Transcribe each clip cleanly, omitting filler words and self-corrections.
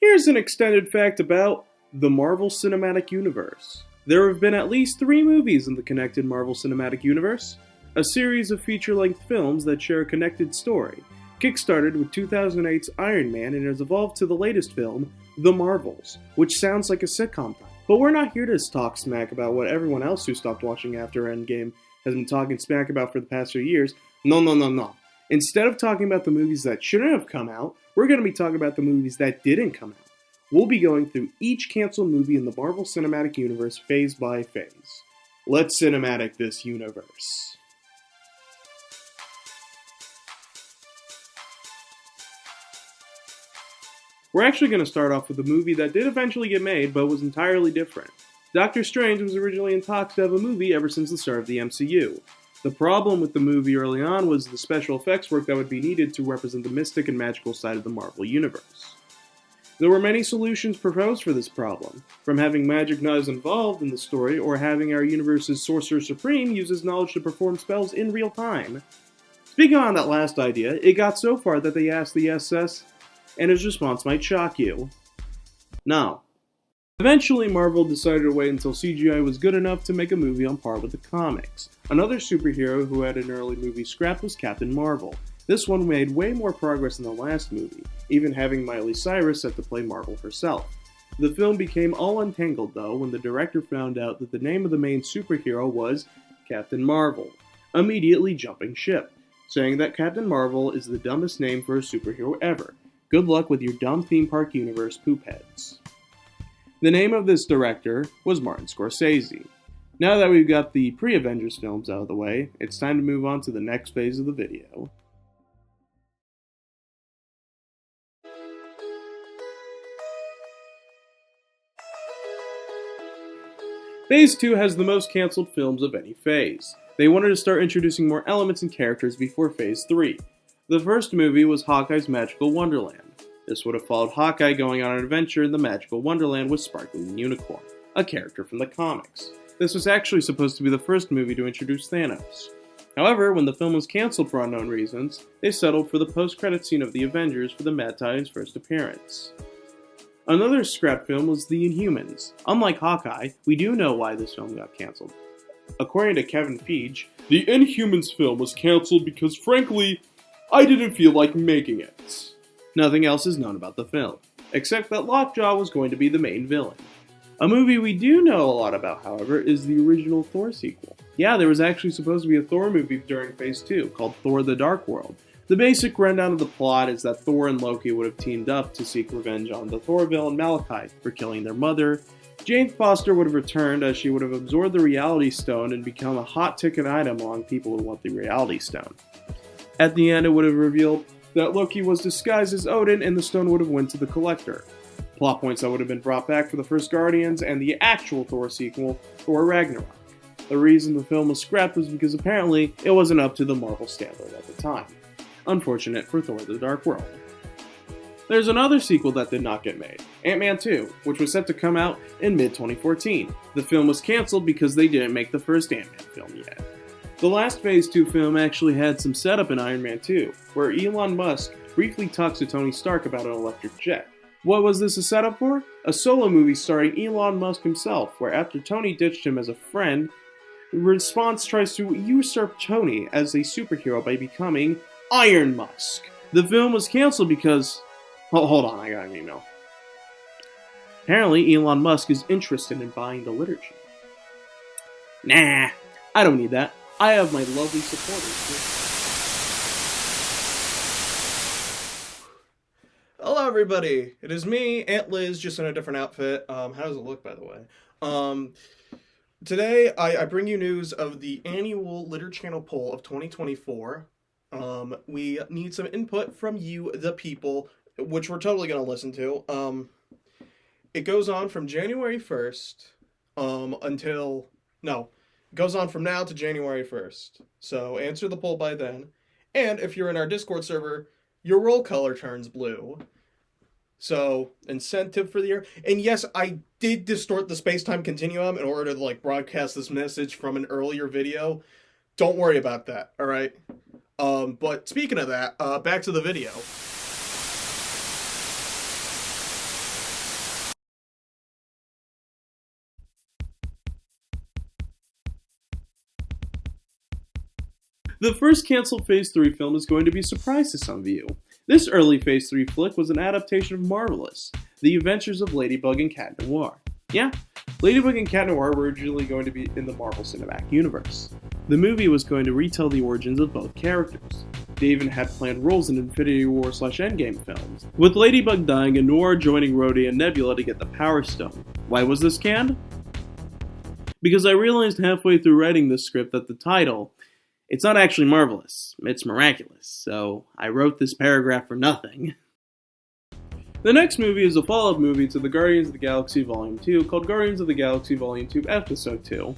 Here's an extended fact about the Marvel Cinematic Universe. There have been at least 3 movies in the connected Marvel Cinematic Universe, a series of feature-length films that share a connected story, kickstarted with 2008's Iron Man and has evolved to the latest film, The Marvels, which sounds like a sitcom title. But we're not here to talk smack about what everyone else who stopped watching after Endgame has been talking smack about for the past few years. No. Instead of talking about the movies that shouldn't have come out, we're going to be talking about the movies that didn't come out. We'll be going through each canceled movie in the Marvel Cinematic Universe phase by phase. Let's cinematic this universe. We're actually going to start off with a movie that did eventually get made, but was entirely different. Doctor Strange was originally in talks to have a movie ever since the start of the MCU. The problem with the movie early on was the special effects work that would be needed to represent the mystic and magical side of the Marvel Universe. There were many solutions proposed for this problem, from having magic not as involved in the story or having our universe's Sorcerer Supreme use his knowledge to perform spells in real time. Speaking on that last idea, it got so far that they asked the SS, and his response might shock you. No. Eventually, Marvel decided to wait until CGI was good enough to make a movie on par with the comics. Another superhero who had an early movie scrapped was Captain Marvel. This one made way more progress than the last movie, even having Miley Cyrus set to play Marvel herself. The film became all untangled though when the director found out that the name of the main superhero was Captain Marvel, immediately jumping ship, saying that Captain Marvel is the dumbest name for a superhero ever. Good luck with your dumb theme park universe, poopheads. The name of this director was Martin Scorsese. Now that we've got the pre-Avengers films out of the way, it's time to move on to the next phase of the video. Phase 2 has the most cancelled films of any phase. They wanted to start introducing more elements and characters before Phase 3. The first movie was Hawkeye's Magical Wonderland. This would have followed Hawkeye going on an adventure in the Magical Wonderland with Sparkling Unicorn, a character from the comics. This was actually supposed to be the first movie to introduce Thanos. However, when the film was cancelled for unknown reasons, they settled for the post-credit scene of the Avengers for the Mad Titans' first appearance. Another scrap film was The Inhumans. Unlike Hawkeye, we do know why this film got cancelled. According to Kevin Feige, the Inhumans film was cancelled because, frankly, I didn't feel like making it. Nothing else is known about the film, except that Lockjaw was going to be the main villain. A movie we do know a lot about, however, is the original Thor sequel. Yeah, there was actually supposed to be a Thor movie during Phase 2, called Thor: The Dark World. The basic rundown of the plot is that Thor and Loki would have teamed up to seek revenge on the Thor villain Malekith for killing their mother. Jane Foster would have returned as she would have absorbed the Reality Stone and become a hot ticket item among people who want the Reality Stone. At the end, it would have revealed that Loki was disguised as Odin and the stone would have went to the Collector. Plot points that would have been brought back for the first Guardians and the actual Thor sequel, Thor Ragnarok. The reason the film was scrapped was because apparently it wasn't up to the Marvel standard at the time. Unfortunate for Thor: The Dark World. There's another sequel that did not get made, Ant-Man 2, which was set to come out in mid-2014. The film was cancelled because they didn't make the first Ant-Man film yet. The last Phase 2 film actually had some setup in Iron Man 2, where Elon Musk briefly talks to Tony Stark about an electric jet. What was this a setup for? A solo movie starring Elon Musk himself, where after Tony ditched him as a friend, Response tries to usurp Tony as a superhero by becoming Iron Musk. The film was cancelled because... Oh, hold on, I got an email. Apparently, Elon Musk is interested in buying the liturgy. Nah, I don't need that. I have my lovely supporters. Hello everybody, it is me, Aunt Liz, just in a different outfit. How does it look, by the way? Today, I bring you news of the annual Litter Channel poll of 2024. We need some input from you, the people, which we're totally going to listen to. It goes on from January 1st, it goes on from now to January 1st. So answer the poll by then. And if you're in our Discord server, your roll color turns blue. So, incentive for the year. And yes, I did distort the space-time continuum in order to, broadcast this message from an earlier video. Don't worry about that, alright? But speaking of that, back to the video. The first cancelled Phase 3 film is going to be a surprise to some of you. This early Phase 3 flick was an adaptation of Marvelous, The Adventures of Ladybug and Cat Noir. Yeah, Ladybug and Cat Noir were originally going to be in the Marvel Cinematic Universe. The movie was going to retell the origins of both characters. They even had planned roles in Infinity War/Endgame films, with Ladybug dying and Noir joining Rhodey and Nebula to get the Power Stone. Why was this canned? Because I realized halfway through writing this script that the title, it's not actually marvelous, it's miraculous, so I wrote this paragraph for nothing. The next movie is a follow-up movie to the Guardians of the Galaxy Volume 2 called Guardians of the Galaxy Volume 2 Episode 2.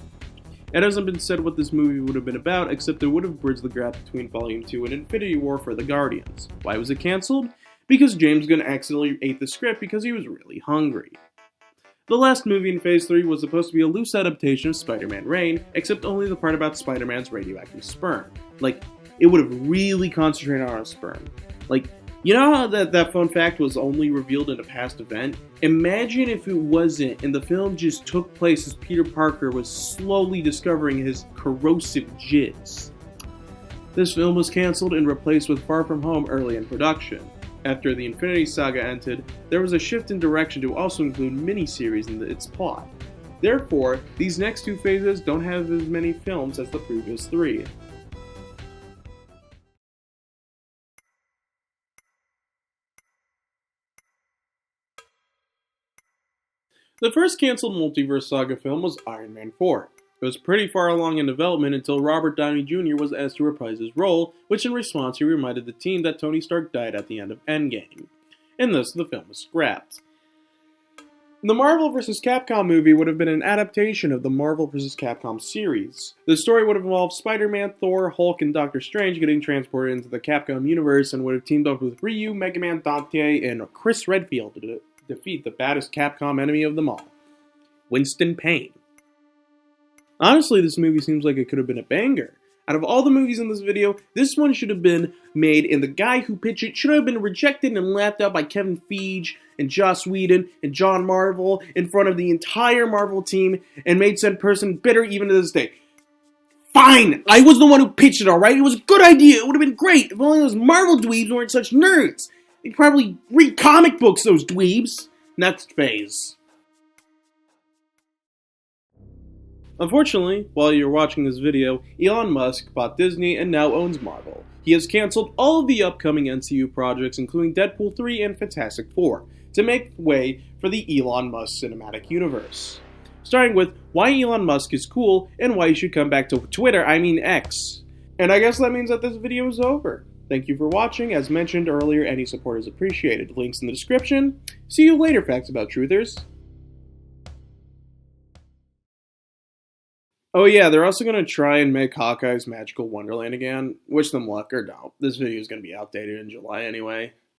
It hasn't been said what this movie would have been about, except it would have bridged the gap between Volume 2 and Infinity War for the Guardians. Why was it cancelled? Because James Gunn accidentally ate the script because he was really hungry. The last movie in Phase 3 was supposed to be a loose adaptation of Spider-Man Reign, except only the part about Spider-Man's radioactive sperm. Like, it would have really concentrated on a sperm. Like, you know how that fun fact was only revealed in a past event? Imagine if it wasn't, and the film just took place as Peter Parker was slowly discovering his corrosive jizz. This film was cancelled and replaced with Far From Home early in production. After the Infinity Saga ended, there was a shift in direction to also include miniseries in its plot. Therefore, these next two phases don't have as many films as the previous three. The first cancelled multiverse saga film was Iron Man 4. It was pretty far along in development until Robert Downey Jr. was asked to reprise his role, which in response he reminded the team that Tony Stark died at the end of Endgame. And thus the film was scrapped. The Marvel vs. Capcom movie would have been an adaptation of the Marvel vs. Capcom series. The story would have involved Spider-Man, Thor, Hulk, and Doctor Strange getting transported into the Capcom universe and would have teamed up with Ryu, Mega Man, Dante, and Chris Redfield to defeat the baddest Capcom enemy of them all, Winston Payne. Honestly, this movie seems like it could have been a banger. Out of all the movies in this video, this one should have been made, and the guy who pitched it should have been rejected and laughed out by Kevin Feige and Joss Whedon and John Marvel in front of the entire Marvel team and made said person bitter even to this day. Fine! I was the one who pitched it, alright? It was a good idea, it would have been great if only those Marvel dweebs weren't such nerds. They'd probably read comic books, those dweebs. Next phase. Unfortunately, while you're watching this video, Elon Musk bought Disney and now owns Marvel. He has cancelled all of the upcoming MCU projects, including Deadpool 3 and Fantastic Four, to make way for the Elon Musk cinematic universe. Starting with why Elon Musk is cool and why you should come back to Twitter, X. And I guess that means that this video is over. Thank you for watching. As mentioned earlier, any support is appreciated. Links in the description. See you later, Facts About Truthers. Oh yeah, they're also going to try and make Hawkeye's Magical Wonderland again. Wish them luck, or no. This video is going to be outdated in July anyway.